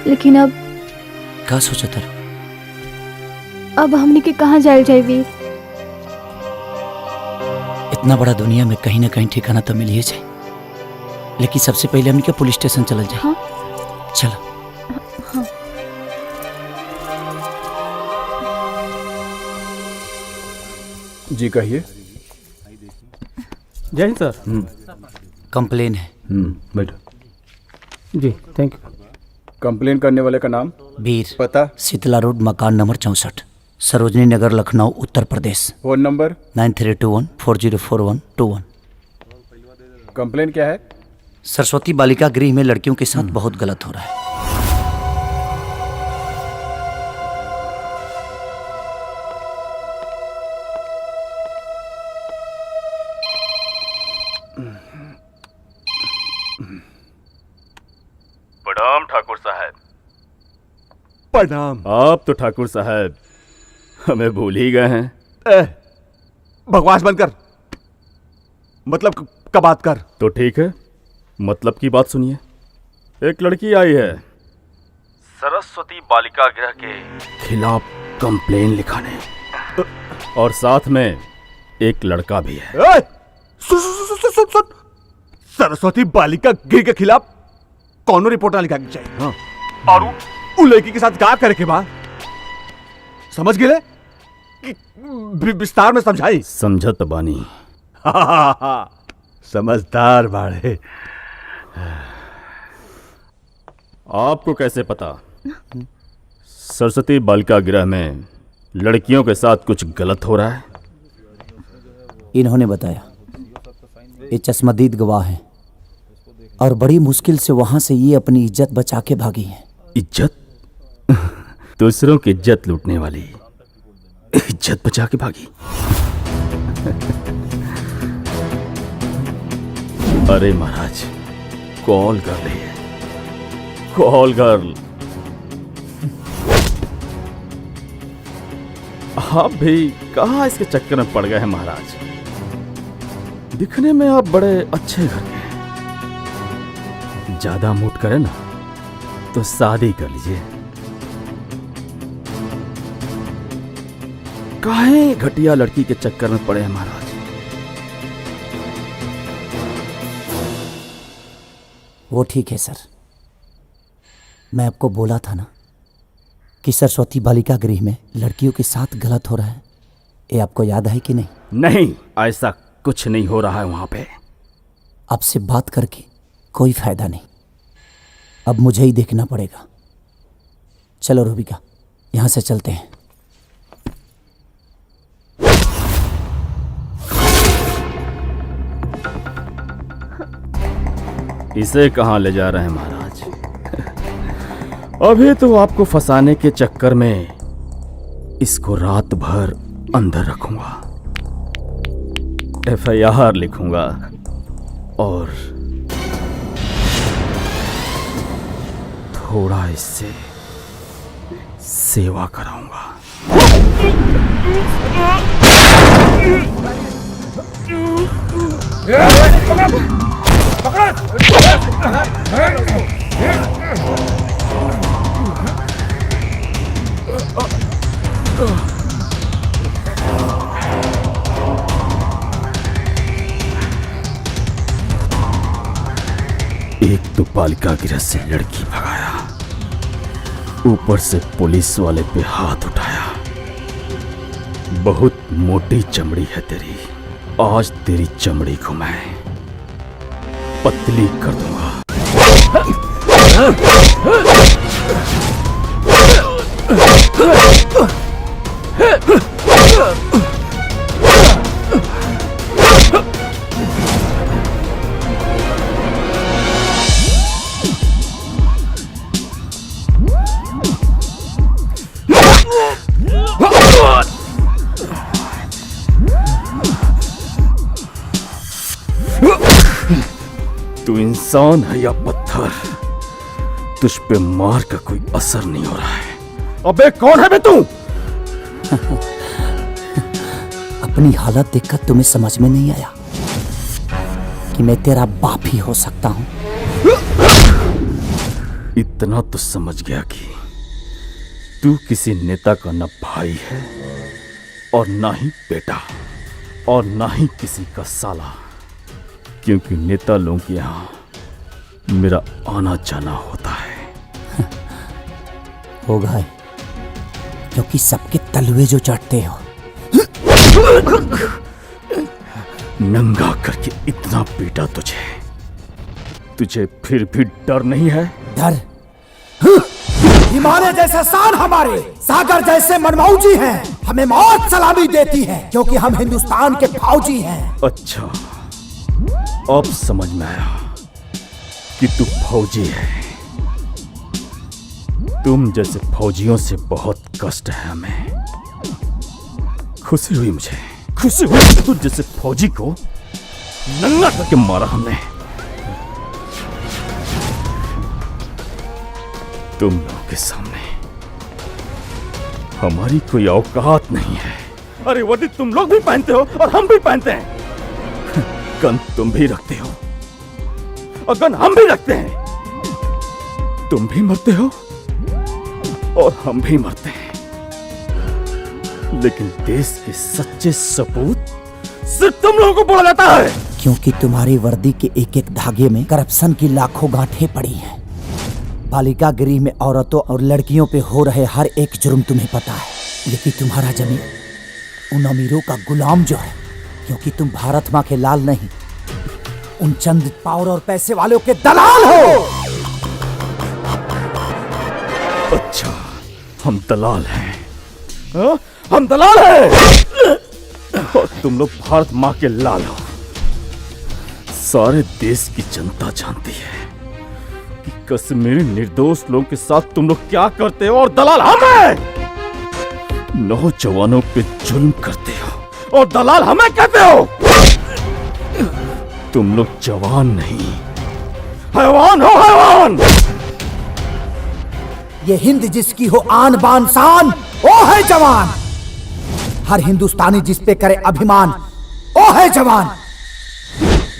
लेकिन अब का सोचा था? अब हमने के कहाँ जाए जाए वीर? इतना बड़ा दुनिया में कहीं ना कहीं ठिकाना तो मिल ही जाए, लेकिन सबसे पहले हमने पुलिस स्टेशन चल जाए। हाँ? चलो। हाँ। जी कहिए। जय हिंद सर। कंप्लेन है। बैठो। जी थैंक यू। कंप्लेन करने वाले का नाम? वीर। पता? शीतला रोड, मकान number 64, Sarojini Nagar, Lucknow, Uttar Pradesh. Phone number? 9321404121। Complain क्या है? सरस्वती बालिका गृह में लड़कियों के साथ बहुत गलत हो रहा है। प्रणाम ठाकुर साहब। प्रणाम। आप तो ठाकुर साहब हमें भूल ही गए हैं। बकवास बंद कर, मतलब का बात कर। तो ठीक है, मतलब की बात सुनिए। एक लड़की आई है सरस्वती बालिका गृह के खिलाफ कंप्लेन लिखाने, और साथ में एक लड़का भी है। सुन सुन सुन सुन सुन, सरस्वती बालिका गृह के खिलाफ कौन रिपोर्ट ना लिखा चाहिए। हाँ। और उ लड़की के साथ क्या करे के बाद समझ गए कि विस्तार में समझाई। समझत बानी। समझदार बाड़े। आपको कैसे पता सरस्वती बालिका गृह में लड़कियों के साथ कुछ गलत हो रहा है? इन्होंने बताया। ये चश्मदीद गवाह हैं और बड़ी मुश्किल से वहां से ये अपनी इज्जत बचा के भागी हैं। इज्जत? दूसरों की इज्जत लूटने वाली इज्जत बचा के भागी। अरे महाराज, कॉल कर रही है, कॉल गर्ल। आप भी कहाँ इसके चक्कर में पड़ गए हैं महाराज? दिखने में आप बड़े अच्छे घर के हैं। ज्यादा मूड करे ना तो शादी कर लीजिए। काहे घटिया लड़की के चक्कर में पड़े हैं महाराज? वो ठीक है सर, मैं आपको बोला था ना कि सरस्वती बालिका गृह में लड़कियों के साथ गलत हो रहा है। ये आपको याद है कि नहीं? नहीं, ऐसा कुछ नहीं हो रहा है वहां पे। आपसे बात करके कोई फायदा नहीं, अब मुझे ही देखना पड़ेगा। चलो रूबिका, यहां से चलते हैं। इसे कहां ले जा रहे हैं महाराज? अभी तो आपको फंसाने के चक्कर में इसको रात भर अंदर रखूंगा, FIR लिखूंगा और थोड़ा इससे सेवा कराऊंगा। एक तो बालिका गृह से लड़की भगाया, ऊपर से पुलिस वाले पे हाथ उठाया। बहुत मोटी चमड़ी है तेरी, आज तेरी चमड़ी को मैं पतली कर दूंगा। तू इंसान है या पत्थर, तुझ पे मार का कोई असर नहीं हो रहा है। अबे कौन है बे तू? अपनी हालत देखकर तुम्हें समझ में नहीं आया कि मैं तेरा बाप ही हो सकता हूं? इतना तो समझ गया कि तू किसी नेता का न भाई है और ना ही बेटा और ना ही किसी का साला, क्योंकि नेता लोगों के यहां मेरा आना जाना होता है। होगा है, क्योंकि सबके तलवे जो चढ़ते हो। नंगा करके इतना पीटा तुझे फिर भी डर नहीं है? डर? हिमालय जैसा शान हमारे, सागर जैसे मनमौजी हैं, हमें मौत सलामी देती है क्योंकि हम हिंदुस्तान के फौजी हैं। अच्छा, अब समझ में आया कि तू फौजी है। तुम जैसे फौजियों से बहुत कष्ट है हमें। खुशी हुई मुझे, खुशी हुई कि तू जैसे फौजी को नंगा करके मारा हमने। तुम लोगों के सामने हमारी कोई औकात नहीं है। अरे वर्दी तुम लोग भी पहनते हो और हम भी पहनते हैं। गन तुम भी रखते हो और गन हम भी रखते हैं। तुम भी मरते हो और हम भी मरते हैं, लेकिन देश के सच्चे सपूत सिर्फ तुम लोगों को बोला जाता है, क्योंकि तुम्हारी वर्दी के एक एक धागे में करप्शन की लाखों गांठें पड़ी हैं। बालिका गृह में औरतों और लड़कियों पे हो रहे हर एक जुर्म तुम्हें पता है, लेकिन तुम्हारा जमीन उन अमीरों का गुलाम जो है, क्योंकि तुम भारत माँ के लाल नहीं, उन चंद पावर और पैसे वालों के दलाल हो। अच्छा, हम दलाल हैं? हाँ? हम दलाल हैं और तुम लोग भारत माँ के लाल हो। सारे देश की जनता जानती है कि कश्मीरी निर्दोष लोगों के साथ तुम लोग क्या करते हो, और दलाल हम हैं। नौजवानों पे जुल्म करते हो और दलाल हमें कहते हो। तुम लोग जवान नहीं, हैवान हो, हैवान। ये हिंद जिसकी हो आन बान शान, ओ है जवान। हर हिंदुस्तानी जिस पे करे अभिमान, ओ है जवान।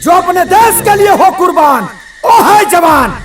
जो अपने देश के लिए हो कुर्बान, ओ है जवान।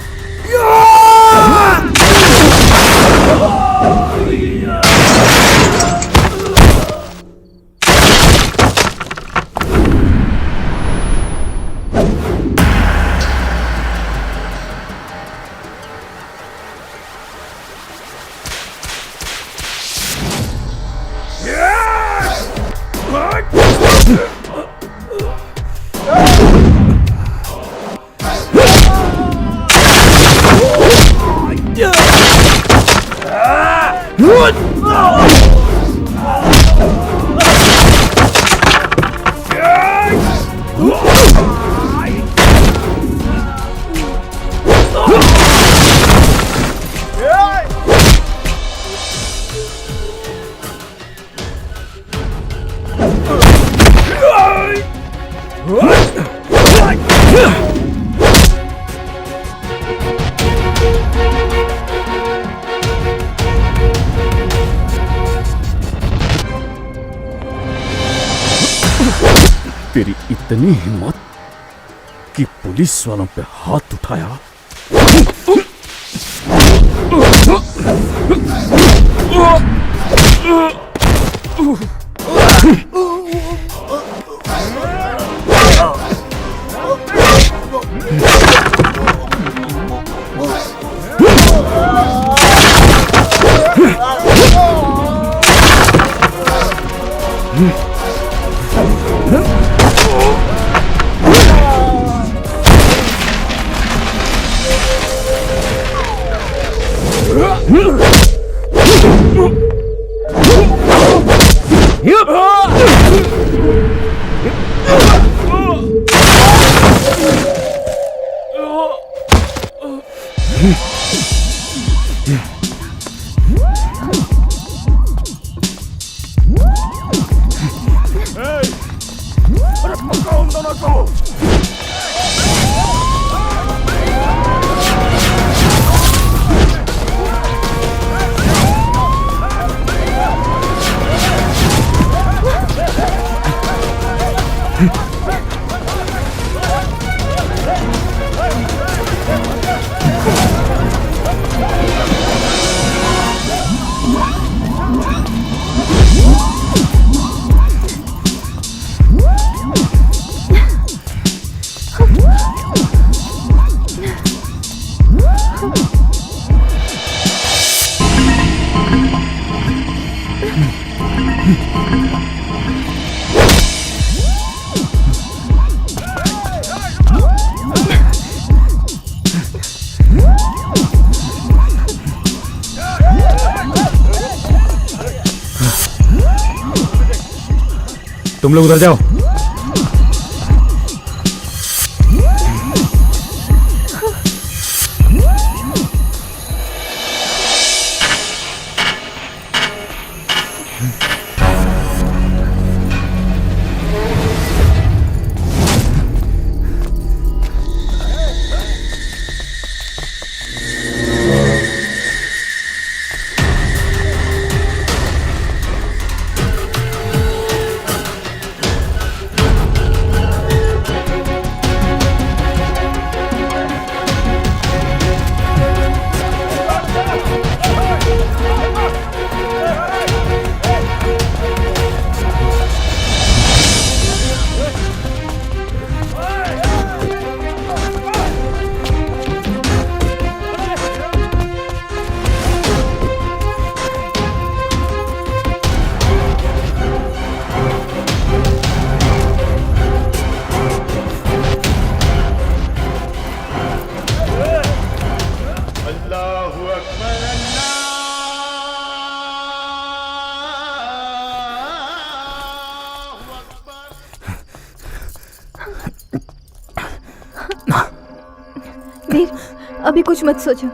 तेरी इतनी हिम्मत कि पुलिस वालों पे हाथ उठाया। तुम लोग उधर जाओ। वीर, अभी कुछ मत सोचो।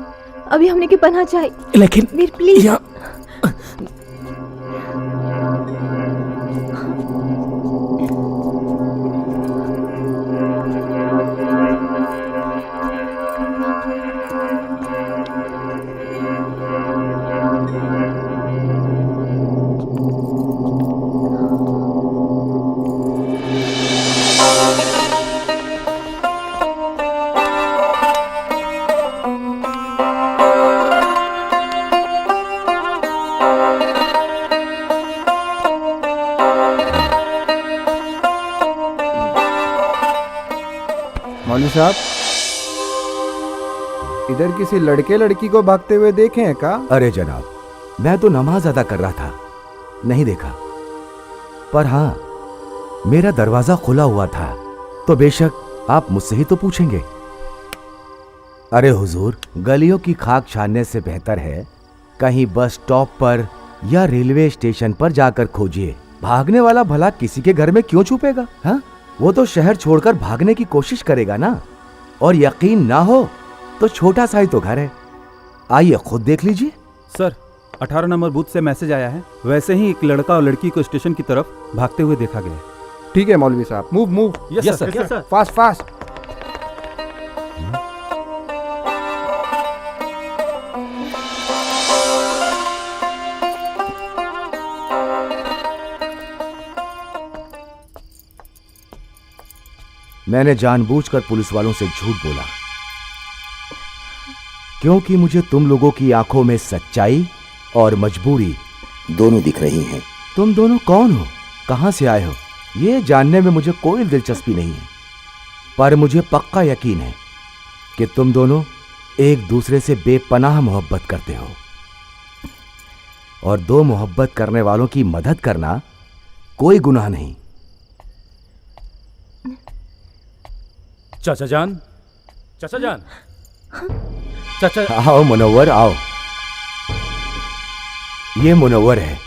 अभी हमने की पनाह चाहिए। लेकिन वीर प्लीज। मौलवी साहब, इधर किसी लड़के लड़की को भागते हुए देखे हैं का? अरे जनाब, मैं तो नमाज अदा कर रहा था, नहीं देखा। पर हाँ, मेरा दरवाजा खुला हुआ था, तो बेशक आप मुझसे ही तो पूछेंगे। अरे हुजूर, गलियों की खाक छानने से बेहतर है कहीं बस स्टॉप पर या रेलवे स्टेशन पर जाकर खोजिए। भागने वाला भला किसी के घर में क्यों छुपेगा? हाँ, वो तो शहर छोड़कर भागने की कोशिश करेगा ना। और यकीन ना हो तो छोटा सा ही तो घर है, आइए खुद देख लीजिए। सर, 18 नंबर बूथ से मैसेज आया है। वैसे ही एक लड़का और लड़की को स्टेशन की तरफ भागते हुए देखा गया है। ठीक है मौलवी साहब, move move. Yes sir. Fast fast. मैंने जानबूझकर पुलिस वालों से झूठ बोला, क्योंकि मुझे तुम लोगों की आंखों में सच्चाई और मजबूरी दोनों दिख रही हैं। तुम दोनों कौन हो, कहां से आए हो, ये जानने में मुझे कोई दिलचस्पी नहीं है। पर मुझे पक्का यकीन है कि तुम दोनों एक दूसरे से बेपनाह मोहब्बत करते हो, और दो मोहब्बत करने वालों की मदद करना कोई गुनाह नहीं। चाचा जान, चाचा जान, चाचा। आओ मुनव्वर, आओ। ये मुनव्वर है,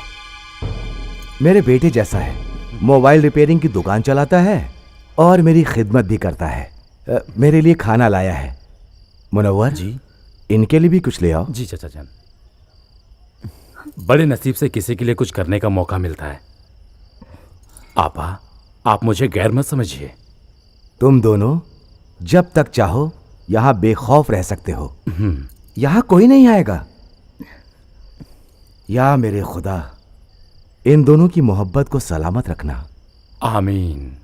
मेरे बेटे जैसा है। मोबाइल रिपेयरिंग की दुकान चलाता है और मेरी खिदमत भी करता है। मेरे लिए खाना लाया है। मुनव्वर जी, इनके लिए भी कुछ ले आओ। जी चाचा जान। बड़े नसीब से किसी के लिए कुछ करने का मौका मिलता है। आपा, आप मुझे गैर मत समझिए। तुम दोनों जब तक चाहो यहां बेखौफ रह सकते हो। यहां कोई नहीं आएगा। या मेरे खुदा, इन दोनों की मोहब्बत को सलामत रखना। आमीन।